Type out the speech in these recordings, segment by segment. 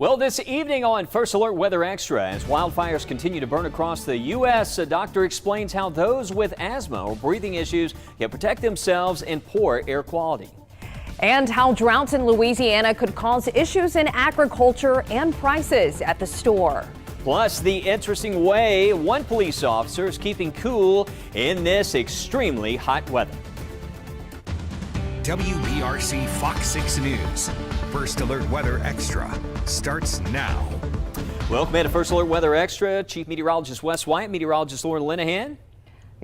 Well, this evening on First Alert Weather Extra, as wildfires continue to burn across the U.S., a doctor explains how those with asthma or breathing issues can protect themselves in poor air quality. And how droughts in Louisiana could cause issues in agriculture and prices at the store. Plus, the interesting way one police officer is keeping cool in this extremely hot weather. WBRC Fox 6 News. First Alert Weather Extra starts now. Welcome to First Alert Weather Extra. Chief Meteorologist Wes White, Meteorologist Lauren Linehan.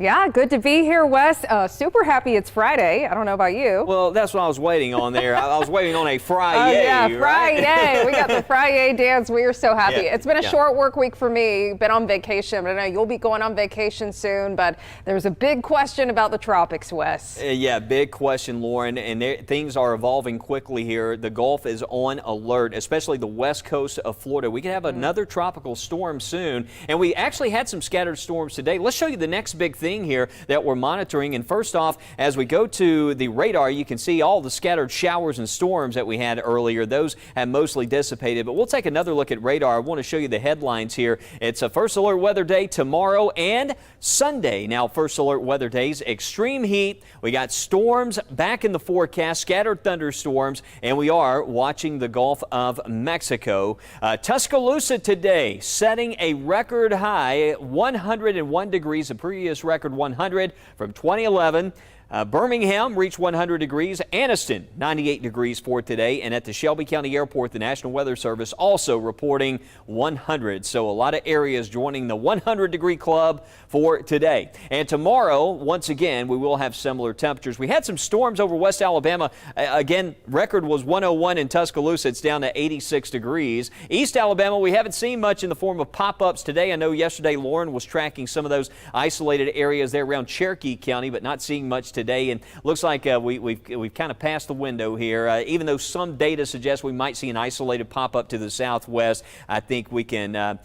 Yeah, good to be here, Wes. Super happy it's Friday. I don't know about you. Well, that's what I was waiting on there. I was waiting on a Friday. Yeah, Friday. Right? We got the Friday dance. We are so happy. Yeah, it's been a short work week for me. Been on vacation, but I know you'll be going on vacation soon. But there's a big question about the tropics, Wes. Yeah, big question, Lauren. And things are evolving quickly here. The Gulf is on alert, especially the west coast of Florida. We could have another tropical storm soon. And we actually had some scattered storms today. Let's show you the next big thing here that we're monitoring. And first off, as we go to the radar, you can see all the scattered showers and storms that we had earlier. Those have mostly dissipated, but we'll take another look at radar. I want to show you the headlines here. It's a First Alert Weather Day tomorrow and Sunday. Now, First Alert Weather Days, extreme heat. We got storms back in the forecast, scattered thunderstorms, and we are watching the Gulf of Mexico. Tuscaloosa today setting a record high, 101 degrees, a previous record 100 from 2011. Birmingham reached 100 degrees. Anniston, 98 degrees for today. And at the Shelby County Airport, the National Weather Service also reporting 100. So a lot of areas joining the 100-degree club for today. And tomorrow, once again, we will have similar temperatures. We had some storms over West Alabama. Again, record was 101 in Tuscaloosa. It's down to 86 degrees. East Alabama, we haven't seen much in the form of pop-ups today. I know yesterday Lauren was tracking some of those isolated areas there around Cherokee County, but not seeing much today, and looks like we've kind of passed the window here. Even though some data suggests we might see an isolated pop-up to the southwest, I think we can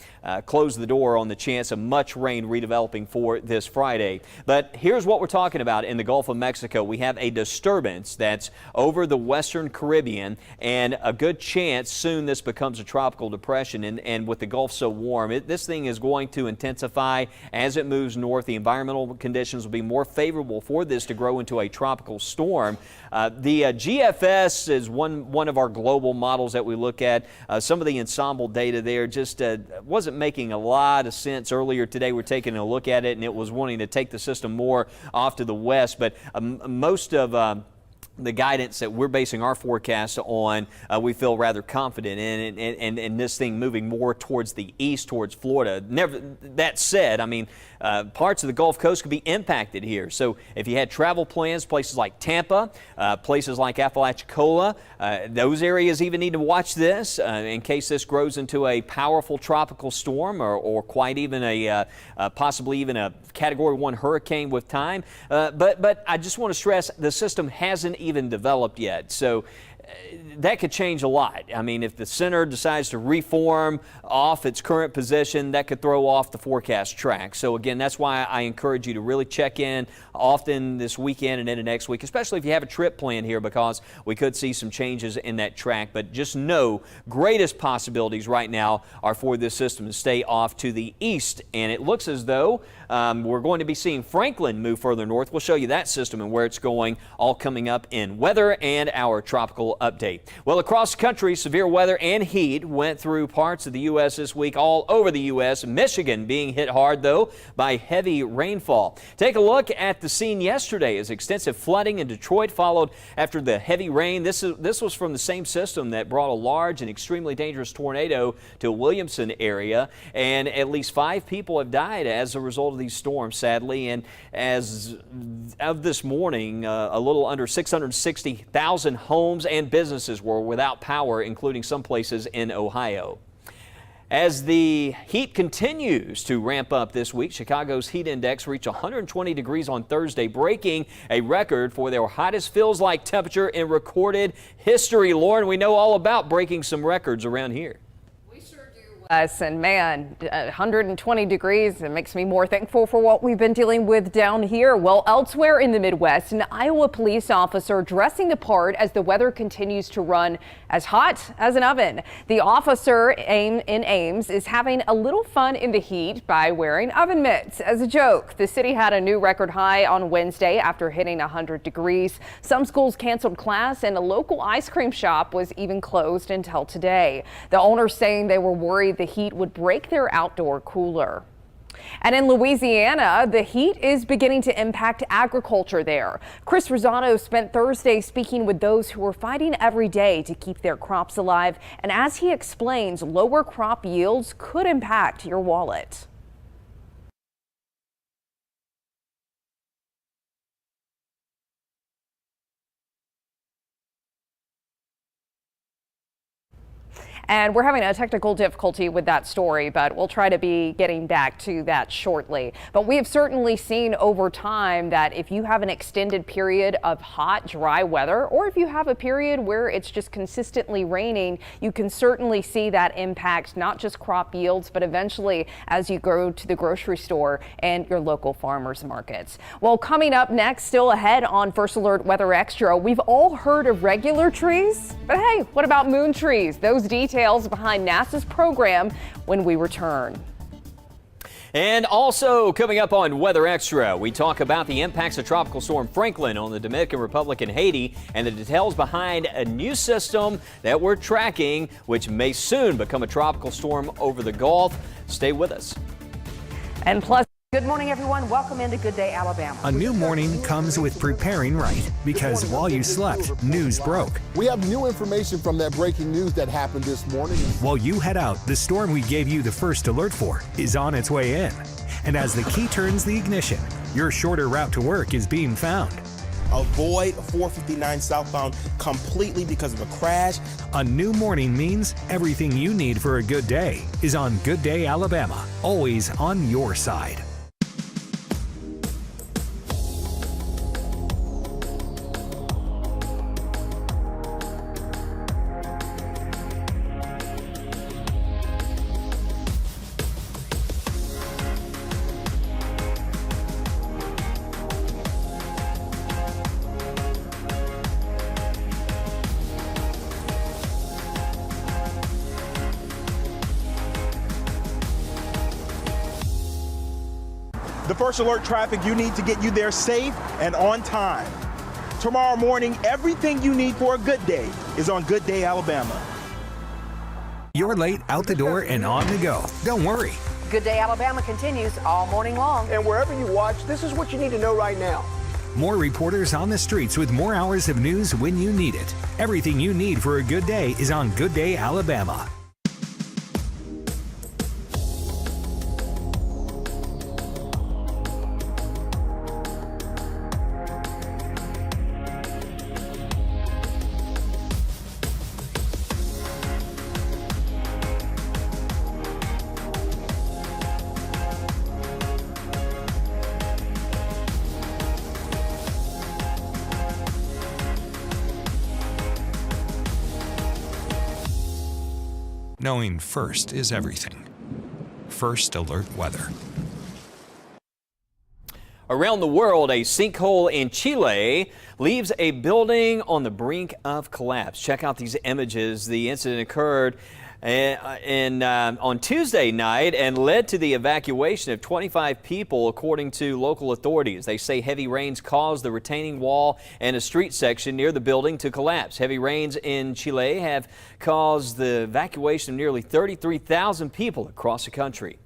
close the door on the chance of much rain redeveloping for this Friday. But here's what we're talking about in the Gulf of Mexico. We have a disturbance that's over the western Caribbean, and a good chance soon this becomes a tropical depression. And with the Gulf so warm, this thing is going to intensify as it moves north. The environmental conditions will be more favorable for this to grow into a tropical storm. The GFS is one of our global models that we look at. Some of the ensemble data there just wasn't making a lot of sense earlier today. We're taking a look at it, and it was wanting to take the system more off to the west. But most of the guidance that we're basing our forecast on, we feel rather confident in, and this thing moving more towards the east, towards Florida. That said, I mean, parts of the Gulf Coast could be impacted here. So if you had travel plans, places like Tampa, places like Apalachicola, those areas even need to watch this in case this grows into a powerful tropical storm or quite even possibly even a Category 1 hurricane with time. But I just want to stress the system hasn't even developed yet. So that could change a lot. I mean, if the center decides to reform off its current position, that could throw off the forecast track. So again, that's why I encourage you to really check in often this weekend and into next week, especially if you have a trip planned here, because we could see some changes in that track. But just know, greatest possibilities right now are for this system to stay off to the east. And it looks as though we're going to be seeing Franklin move further north. We'll show you that system and where it's going, all coming up in weather and our tropical update. Well, across the country, severe weather and heat went through parts of the U.S. this week, all over the U.S. Michigan being hit hard, though, by heavy rainfall. Take a look at the scene yesterday as extensive flooding in Detroit followed after the heavy rain. This was from the same system that brought a large and extremely dangerous tornado to Williamson area, and at least 5 people have died as a result of these storms, sadly. And as of this morning, a little under 660,000 homes and businesses were without power, including some places in Ohio. As the heat continues to ramp up this week, Chicago's heat index reached 120 degrees on Thursday, breaking a record for their hottest feels-like temperature in recorded history. Lauren, we know all about breaking some records around here. And man, 120 degrees, it makes me more thankful for what we've been dealing with down here. Well, elsewhere in the Midwest, an Iowa police officer dressing the part as the weather continues to run as hot as an oven. The officer in Ames is having a little fun in the heat by wearing oven mitts as a joke. The city had a new record high on Wednesday after hitting 100 degrees. Some schools canceled class and a local ice cream shop was even closed until today. The owners saying they were worried the heat would break their outdoor cooler. And in Louisiana, the heat is beginning to impact agriculture there. Chris Rosado spent Thursday speaking with those who are fighting every day to keep their crops alive. And as he explains, lower crop yields could impact your wallet. And we're having a technical difficulty with that story, but we'll try to be getting back to that shortly. But we have certainly seen over time that if you have an extended period of hot, dry weather, or if you have a period where it's just consistently raining, you can certainly see that impact not just crop yields, but eventually as you go to the grocery store and your local farmers markets. Well, coming up next, still ahead on First Alert Weather Extra, we've all heard of regular trees, but hey, what about moon trees? Those details behind NASA's program when we return. And also coming up on Weather Extra, we talk about the impacts of Tropical Storm Franklin on the Dominican Republic and Haiti and the details behind a new system that we're tracking, which may soon become a tropical storm over the Gulf. Stay with us. And plus, good morning, everyone. Welcome into Good Day, Alabama. A new morning comes with preparing right, because while you slept, news broke. We have new information from that breaking news that happened this morning. While you head out, the storm we gave you the first alert for is on its way in. And as the key turns the ignition, your shorter route to work is being found. Avoid 459 southbound completely because of a crash. A new morning means everything you need for a good day is on Good Day, Alabama, always on your side. The First Alert traffic you need to get you there safe and on time. Tomorrow morning, everything you need for a good day is on Good Day, Alabama. You're late, out the door, and on the go. Don't worry. Good Day, Alabama continues all morning long. And wherever you watch, this is what you need to know right now. More reporters on the streets with more hours of news when you need it. Everything you need for a good day is on Good Day, Alabama. Knowing first is everything. First Alert Weather. Around the world, a sinkhole in Chile leaves a building on the brink of collapse. Check out these images. The incident occurred on Tuesday night and led to the evacuation of 25 people, according to local authorities. They say heavy rains caused the retaining wall and a street section near the building to collapse. Heavy rains in Chile have caused the evacuation of nearly 33,000 people across the country.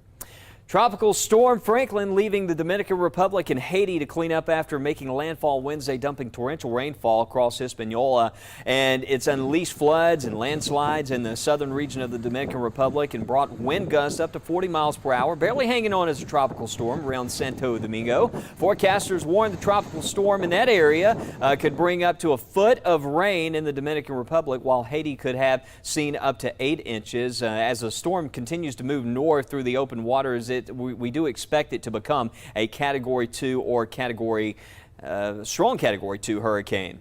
Tropical Storm Franklin leaving the Dominican Republic and Haiti to clean up after making landfall Wednesday, dumping torrential rainfall across Hispaniola. And it's unleashed floods and landslides in the southern region of the Dominican Republic and brought wind gusts up to 40 miles per hour, barely hanging on as a tropical storm around Santo Domingo. Forecasters warn the tropical storm in that area could bring up to a foot of rain in the Dominican Republic, while Haiti could have seen up to 8 inches. As the storm continues to move north through the open waters, we do expect it to become a Category 2 or strong Category 2 hurricane.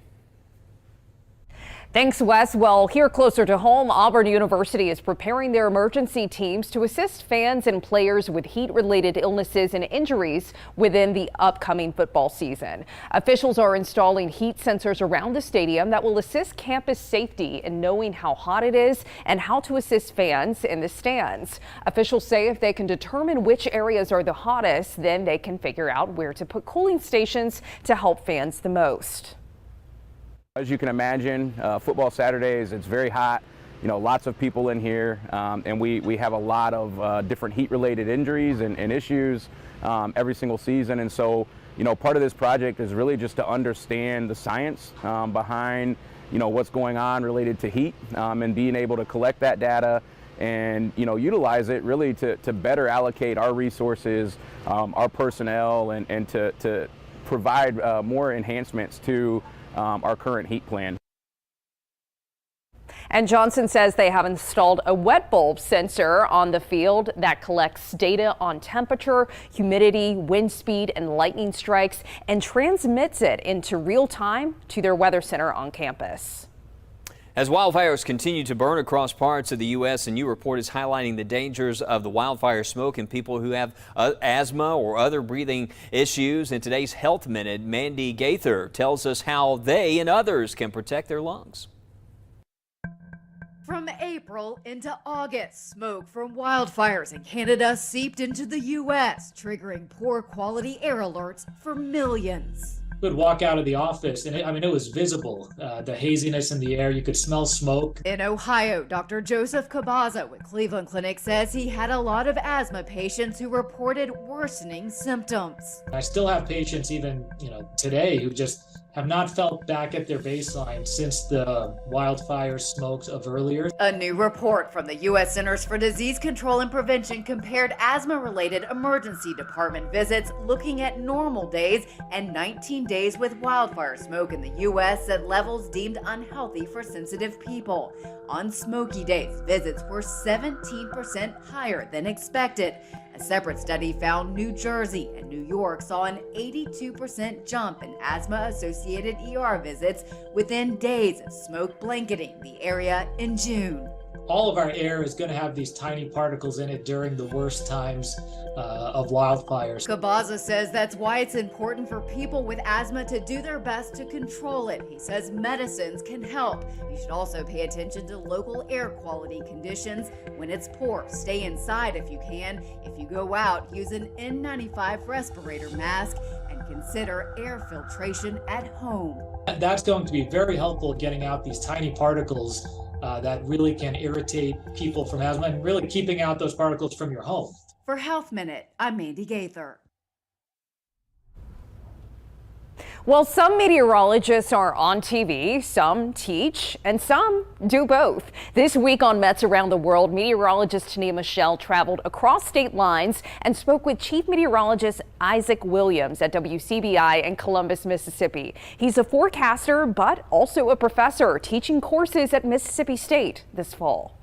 Thanks, Wes. Well, here closer to home, Auburn University is preparing their emergency teams to assist fans and players with heat-related illnesses and injuries within the upcoming football season. Officials are installing heat sensors around the stadium that will assist campus safety in knowing how hot it is and how to assist fans in the stands. Officials say if they can determine which areas are the hottest, then they can figure out where to put cooling stations to help fans the most. As you can imagine, football Saturdays, it's very hot, lots of people in here, and we have a lot of different heat-related injuries and issues every single season. And so, part of this project is really just to understand the science behind, what's going on related to heat, and being able to collect that data and, utilize it really to better allocate our resources, our personnel, and to provide more enhancements to our current heat plan. And Johnson says they have installed a wet bulb sensor on the field that collects data on temperature, humidity, wind speed, and lightning strikes and transmits it into real time to their weather center on campus. As wildfires continue to burn across parts of the U.S., a new report is highlighting the dangers of the wildfire smoke in people who have asthma or other breathing issues. In today's Health Minute, Mandy Gaither tells us how they and others can protect their lungs. From April into August, smoke from wildfires in Canada seeped into the U.S., triggering poor quality air alerts for millions. Would walk out of the office and it was visible, the haziness in the air. You could smell smoke. In Ohio, Dr. Joseph Cabaza with Cleveland Clinic says he had a lot of asthma patients who reported worsening symptoms. I still have patients even, today who just have not felt back at their baseline since the wildfire smokes of earlier. A new report from the U.S. Centers for Disease Control and Prevention compared asthma-related emergency department visits looking at normal days and 19 days with wildfire smoke in the U.S. at levels deemed unhealthy for sensitive people. On smoky days, visits were 17% higher than expected. A separate study found New Jersey and New York saw an 82% jump in asthma-associated ER visits within days of smoke blanketing the area in June. All of our air is going to have these tiny particles in it during the worst times of wildfires. Cabaza says that's why it's important for people with asthma to do their best to control it. He says medicines can help. You should also pay attention to local air quality conditions. When it's poor, stay inside if you can. If you go out, use an N95 respirator mask and consider air filtration at home. That's going to be very helpful getting out these tiny particles that really can irritate people from asthma and really keeping out those particles from your home. For Health Minute, I'm Mandy Gaither. Well, some meteorologists are on TV, some teach, and some do both. This week on Mets Around the World, meteorologist Tania Michelle traveled across state lines and spoke with Chief Meteorologist Isaac Williams at WCBI in Columbus, Mississippi. He's a forecaster, but also a professor teaching courses at Mississippi State this fall.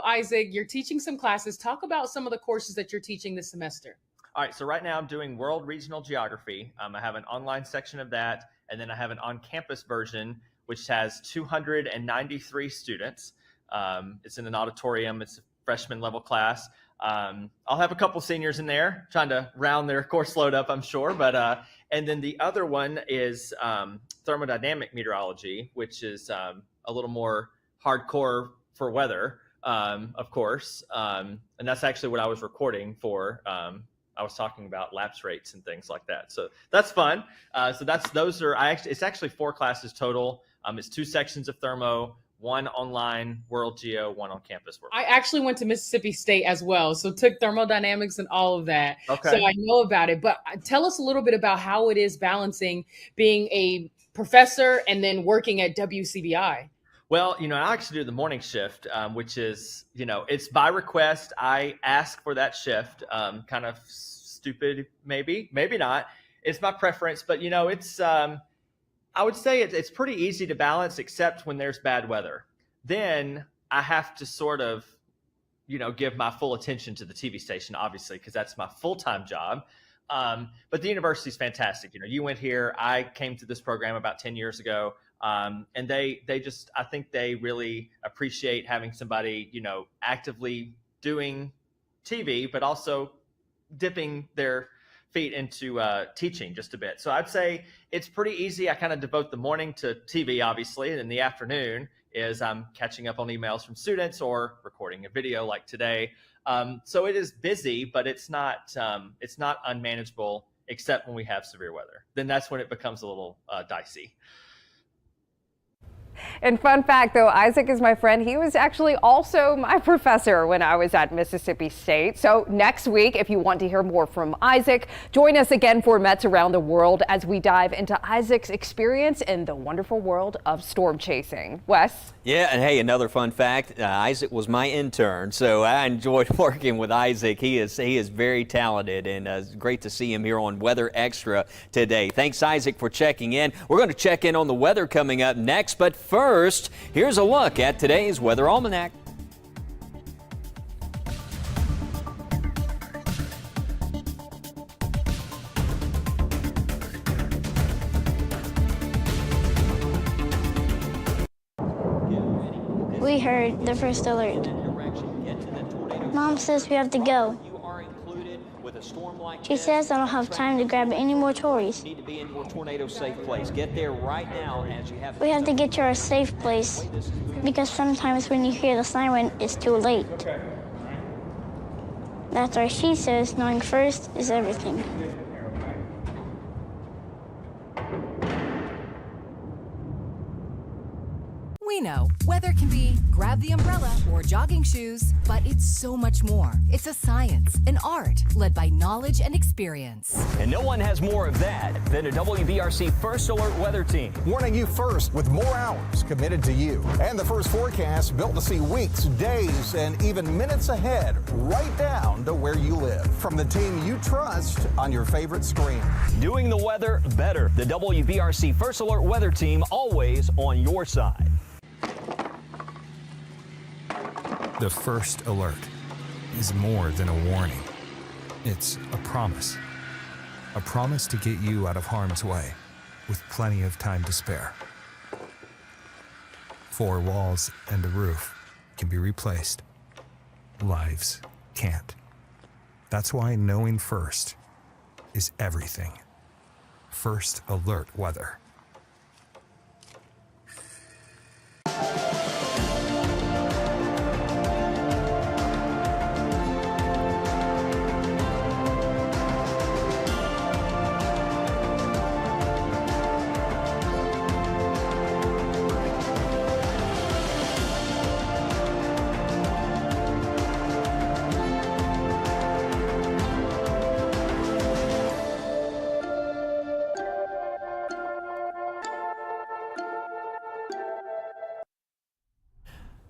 Isaac, you're teaching some classes. Talk about some of the courses that you're teaching this semester. All right, so right now I'm doing World Regional Geography. I have an online section of that, and then I have an on-campus version, which has 293 students. It's in an auditorium. It's a freshman level class. I'll have a couple seniors in there trying to round their course load up, I'm sure. But and then the other one is thermodynamic meteorology, which is a little more hardcore for weather, of course. And that's actually what I was recording for. I was talking about lapse rates and things like that. So that's fun. It's actually 4 classes total. It's 2 sections of thermo, 1 online world geo, 1 on campus world. I actually went to Mississippi State as well, so took thermodynamics and all of that. Okay. So I know about it, but tell us a little bit about how it is balancing being a professor and then working at WCBI. Well, I actually do the morning shift, which is, it's by request. I ask for that shift, kind of stupid, maybe not. It's my preference, but it's, I would say it's pretty easy to balance, except when there's bad weather. Then I have to sort of, give my full attention to the TV station, obviously, because that's my full-time job. But the university is fantastic. You went here. I came to this program about 10 years ago. And they just, I think they really appreciate having somebody, actively doing TV, but also dipping their feet into teaching just a bit. So I'd say it's pretty easy. I kind of devote the morning to TV, obviously, and in the afternoon is I'm catching up on emails from students or recording a video like today. So it is busy, but it's not unmanageable, except when we have severe weather. Then that's when it becomes a little dicey. And fun fact, though, Isaac is my friend. He was actually also my professor when I was at Mississippi State. So next week, if you want to hear more from Isaac, join us again for Mets Around the World as we dive into Isaac's experience in the wonderful world of storm chasing. Wes? Yeah, and hey, another fun fact, Isaac was my intern, so I enjoyed working with Isaac. He is very talented, and it's great to see him here on Weather Extra today. Thanks, Isaac, for checking in. We're going to check in on the weather coming up next, but first, here's a look at today's Weather Almanac. We heard the first alert. Mom says we have to go. She says I don't have time to grab any more toys. Need to be in your tornado-safe place. Get there right now as you have. We have to get to our safe place because sometimes when you hear the siren, it's too late. That's why she says knowing first is everything. We know weather can be grab the umbrella or jogging shoes, but it's so much more. It's a science, an art, led by knowledge and experience. And no one has more of that than a WBRC First Alert weather team. Warning you first with more hours committed to you. And the first forecast built to see weeks, days, and even minutes ahead, right down to where you live. From the team you trust on your favorite screen. Doing the weather better. The WBRC First Alert weather team always on your side. The first alert is more than a warning. It's a promise. A promise to get you out of harm's way with plenty of time to spare. 4 walls and a roof can be replaced. Lives can't. That's why knowing first is everything. First Alert weather.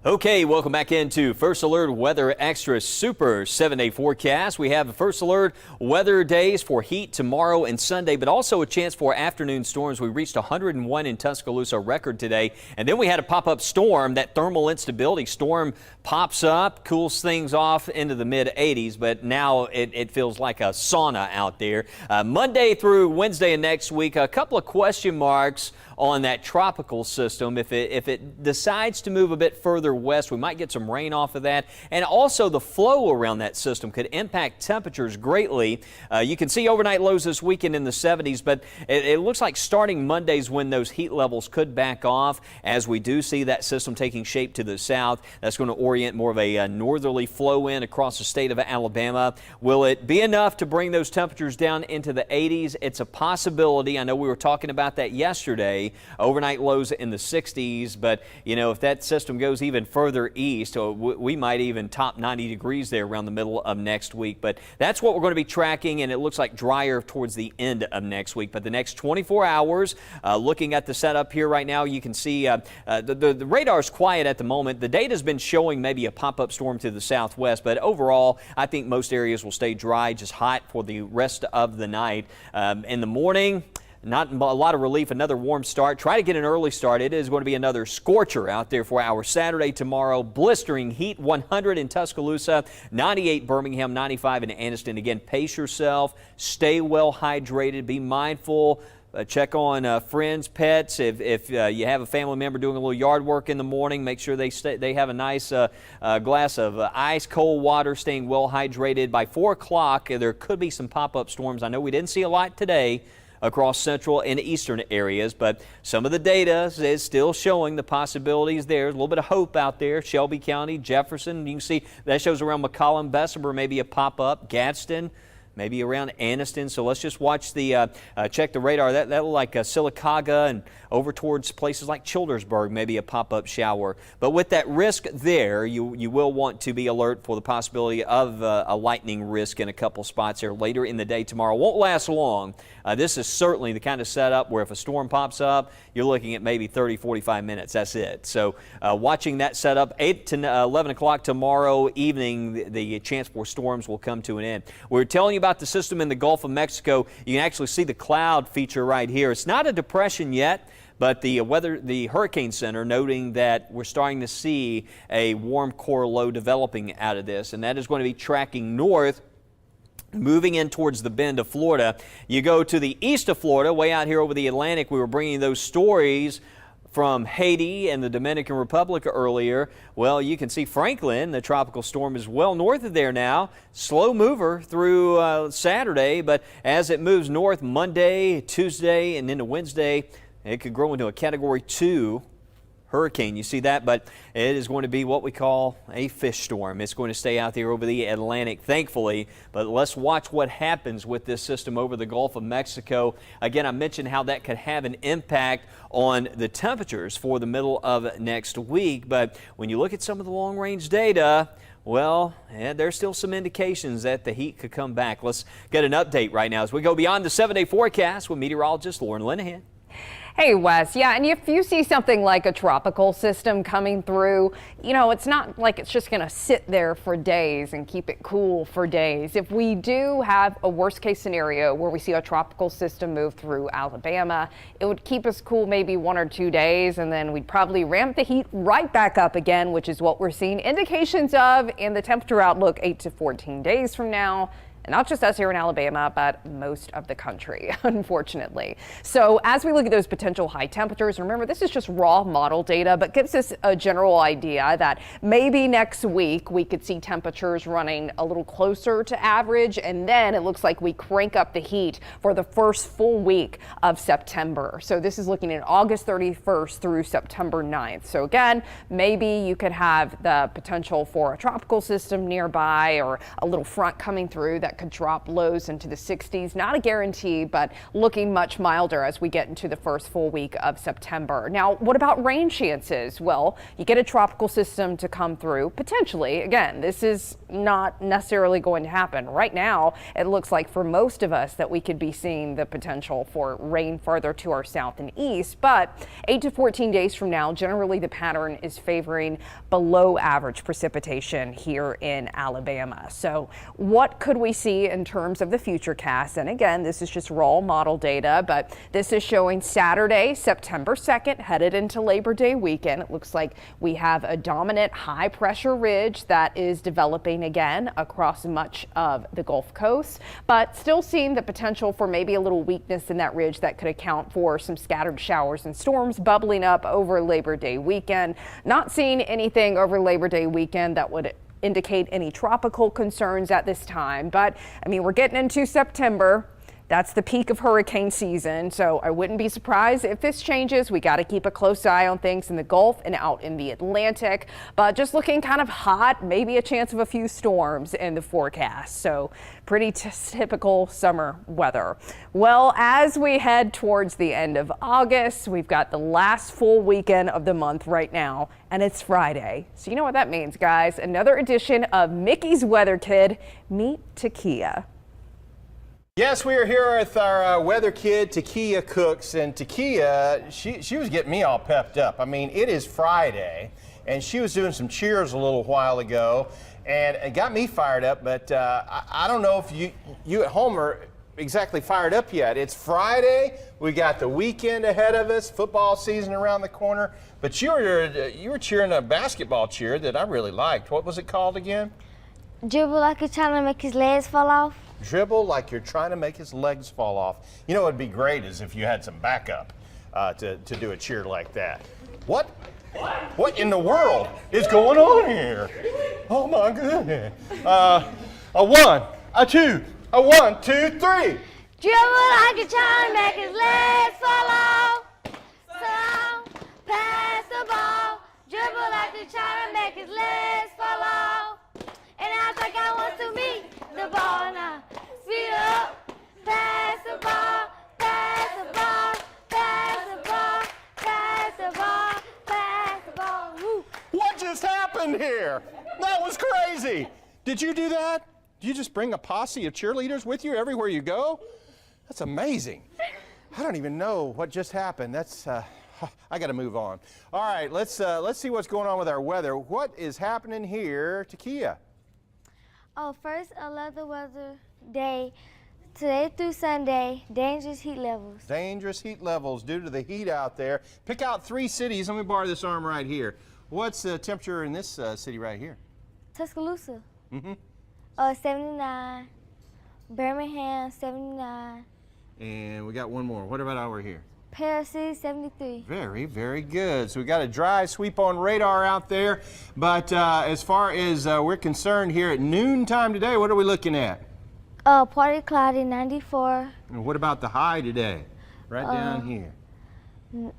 Okay, welcome back into First Alert Weather Extra Super 7-day forecast. We have First Alert weather days for heat tomorrow and Sunday, but also a chance for afternoon storms. We reached 101 in Tuscaloosa, record today, and then we had a pop-up storm. That thermal instability storm pops up, cools things off into the mid-80s, but now it feels like a sauna out there. Monday through Wednesday and next week, a couple of question marks on that tropical system. If it decides to move a bit further west, we might get some rain off of that. And also the flow around that system could impact temperatures greatly. You can see overnight lows this weekend in the 70s, but it looks like starting Monday's when those heat levels could back off as we do see that system taking shape to the south. That's going to orient more of a northerly flow in across the state of Alabama. Will it be enough to bring those temperatures down into the 80s? It's a possibility. I know we were talking about that yesterday. Overnight lows in the 60s, but you know, if that system goes even further east, we might even top 90 degrees there around the middle of next week. But that's what we're going to be tracking, and it looks like drier towards the end of next week. But the next 24 hours, looking at the setup here right now, you can see the radar's quiet at the moment. The data's been showing maybe a pop-up storm to the southwest, but overall, I think most areas will stay dry, just hot for the rest of the night. In the morning, not a lot of relief, another warm start. Try to get an early start. It is going to be another scorcher out there for our Saturday tomorrow. Blistering heat, 100 in Tuscaloosa, 98 Birmingham, 95 in Anniston. Again, pace yourself, stay well hydrated, be mindful. check on friends, pets. If you have a family member doing a little yard work in the morning, make sure they have a nice glass of ice cold water, staying well hydrated. By 4 o'clock, there could be some pop-up storms. I know we didn't see a lot today across central and eastern areas, but some of the data is still showing the possibilities there. There's a little bit of hope out there. Shelby County, Jefferson, you can see that shows around McCollum, Bessemer, maybe a pop-up. Gadsden, maybe around Anniston. So let's just watch the check the radar. That look like Sylacauga and over towards places like Childersburg, maybe a pop-up shower. But with that risk there, you will want to be alert for the possibility of a lightning risk in a couple spots there later in the day tomorrow. Won't last long. This is certainly the kind of setup where if a storm pops up, you're looking at maybe 30, 45 minutes. That's it. So watching that setup, 8 to 11 o'clock tomorrow evening, the chance for storms will come to an end. We're telling you about the system in the Gulf of Mexico. You can actually see the cloud feature right here. It's not a depression yet, but the Hurricane Center noting that we're starting to see a warm core low developing out of this, and that is going to be tracking north, moving in towards the bend of Florida. You go to the east of Florida, way out here over the Atlantic. We were bringing those stories from Haiti and the Dominican Republic earlier. Well, you can see Franklin, the tropical storm, is well north of there now. Slow mover through Saturday, but as it moves north Monday, Tuesday, and into Wednesday, it could grow into a Category 2 hurricane. You see that, but it is going to be what we call a fish storm. It's going to stay out there over the Atlantic, thankfully, but let's watch what happens with this system over the Gulf of Mexico. Again, I mentioned how that could have an impact on the temperatures for the middle of next week, but when you look at some of the long-range data, well, there's still some indications that the heat could come back. Let's get an update right now as we go beyond the 7-day forecast with meteorologist Lauren Linehan. Hey, Wes. Yeah, and if you see something like a tropical system coming through, you know, it's not like it's just going to sit there for days and keep it cool for days. If we do have a worst case scenario where we see a tropical system move through Alabama, it would keep us cool maybe 1 or 2 days, and then we'd probably ramp the heat right back up again, which is what we're seeing indications of in the temperature outlook 8 to 14 days from now. Not just us here in Alabama, but most of the country, unfortunately. So as we look at those potential high temperatures, remember this is just raw model data, but gives us a general idea that maybe next week we could see temperatures running a little closer to average, and then it looks like we crank up the heat for the first full week of September. So this is looking at August 31st through September 9th. So again, maybe you could have the potential for a tropical system nearby or a little front coming through that could drop lows into the 60s. Not a guarantee, but looking much milder as we get into the first full week of September. Now, what about rain chances? Well, you get a tropical system to come through, potentially. Again, this is not necessarily going to happen. Right now, it looks like for most of us that we could be seeing the potential for rain farther to our south and east, but 8 to 14 days from now, generally the pattern is favoring below average precipitation here in Alabama. So what could we see in terms of the future cast? And again, this is just raw model data, but this is showing Saturday, September 2nd, headed into Labor Day weekend. It looks like we have a dominant high pressure ridge that is developing again across much of the Gulf Coast, but still seeing the potential for maybe a little weakness in that ridge that could account for some scattered showers and storms bubbling up over Labor Day weekend. Not seeing anything over Labor Day weekend that would indicate any tropical concerns at this time, but I mean, we're getting into September. That's the peak of hurricane season, so I wouldn't be surprised if this changes. We got to keep a close eye on things in the Gulf and out in the Atlantic, but just looking kind of hot, maybe a chance of a few storms in the forecast. So pretty typical summer weather. Well, as we head towards the end of August, we've got the last full weekend of the month right now, and it's Friday. So you know what that means, guys. Another edition of Mickey's Weather Kid. Meet Takia. Yes, we are here with our weather kid, Takia Cooks, and Takia, she was getting me all pepped up. I mean, it is Friday, and she was doing some cheers a little while ago, and it got me fired up, but I don't know if you at home are exactly fired up yet. It's Friday, we got the weekend ahead of us, football season around the corner, but you were cheering a basketball cheer that I really liked. What was it called again? Dribble like he's trying to make his legs fall off. Dribble like you're trying to make his legs fall off. You know what would be great is if you had some backup to do a cheer like that. What? What in the world is going on here? Oh my goodness. A 1, a 2, a 1, 2, 3. Dribble like you're trying to make his legs fall off. So pass the ball. Dribble like you're trying to make his legs fall off. And I think I want to meet the ball now. Speed up. Pass the ball. Pass the ball. Pass the ball. Pass the ball. Pass the ball. Woo. What just happened here? That was crazy. Did you do that? Do you just bring a posse of cheerleaders with you everywhere you go? That's amazing. I don't even know what just happened. That's I got to move on. All right, let's see what's going on with our weather. What is happening here, Takia? Oh, first, I love the weather day. Today through Sunday, dangerous heat levels. Dangerous heat levels due to the heat out there. Pick out 3 cities. Let me borrow this arm right here. What's the temperature in this city right here? Tuscaloosa, Mm-hmm. 79. Birmingham, 79. And we got one more. What about over here? Paris City, 73. Very, very good. So we got a dry sweep on radar out there. But as far as we're concerned here at noontime today, what are we looking at? Partly cloudy, 94. And what about the high today? Right down here.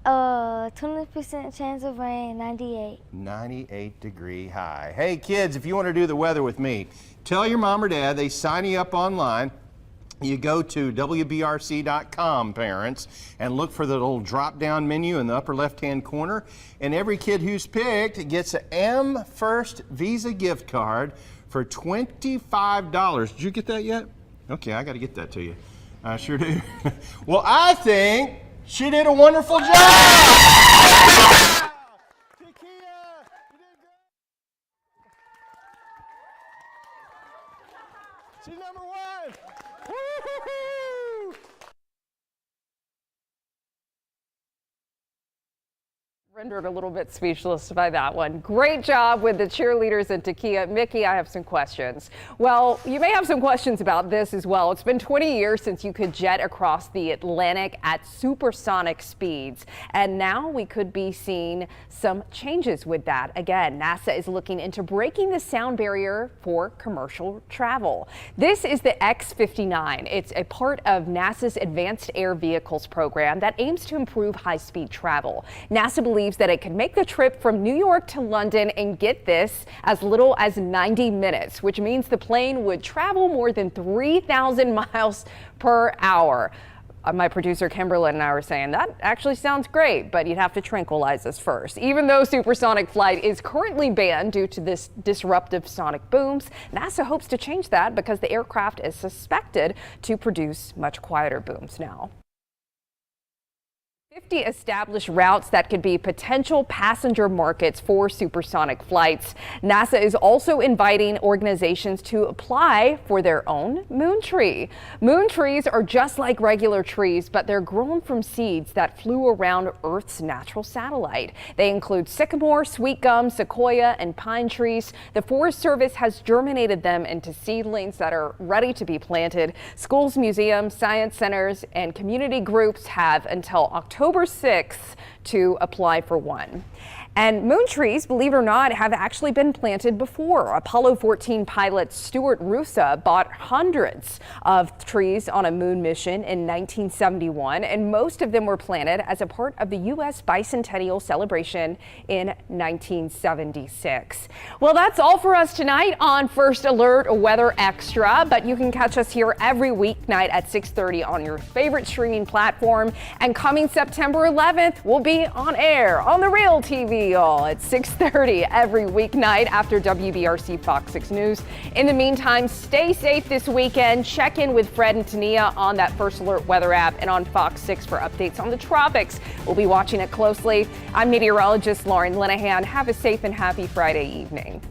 20% chance of rain, 98. 98-degree high. Hey kids, if you want to do the weather with me, tell your mom or dad, they sign you up online. You go to WBRC.com, parents, and look for the little drop-down menu in the upper left-hand corner. And every kid who's picked gets an M First Visa gift card for $25. Did you get that yet? Okay, I got to get that to you. I sure do. Well, I think she did a wonderful job. She's number 1. Woo-hoo-hoo! Rendered a little bit speechless by that one. Great job with the cheerleaders at Takia. Mickey, I have some questions. Well, you may have some questions about this as well. It's been 20 years since you could jet across the Atlantic at supersonic speeds, and now we could be seeing some changes with that. Again, NASA is looking into breaking the sound barrier for commercial travel. This is the X-59. It's a part of NASA's Advanced Air Vehicles program that aims to improve high-speed travel. NASA believes that it can make the trip from New York to London and get this as little as 90 minutes, which means the plane would travel more than 3,000 miles per hour. My producer Kimberly and I were saying that actually sounds great, but you'd have to tranquilize us first. Even though supersonic flight is currently banned due to this disruptive sonic booms, NASA hopes to change that because the aircraft is suspected to produce much quieter booms now. 50 established routes that could be potential passenger markets for supersonic flights. NASA is also inviting organizations to apply for their own moon tree. Moon trees are just like regular trees, but they're grown from seeds that flew around Earth's natural satellite. They include sycamore, sweet gum, sequoia, and pine trees. The Forest Service has germinated them into seedlings that are ready to be planted. Schools, museums, science centers, and community groups have until October 6th to apply for one. And moon trees, believe it or not, have actually been planted before. Apollo 14 pilot Stuart Roosa bought hundreds of trees on a moon mission in 1971, and most of them were planted as a part of the U.S. bicentennial celebration in 1976. Well, that's all for us tonight on First Alert Weather Extra, but you can catch us here every weeknight at 6:30 on your favorite streaming platform. And coming September 11th, we'll be on air on the Real TV at 6:30 every weeknight after WBRC Fox 6 News. In the meantime, stay safe this weekend. Check in with Fred and Tania on that First Alert weather app and on Fox 6 for updates on the tropics. We'll be watching it closely. I'm meteorologist Lauren Linehan. Have a safe and happy Friday evening.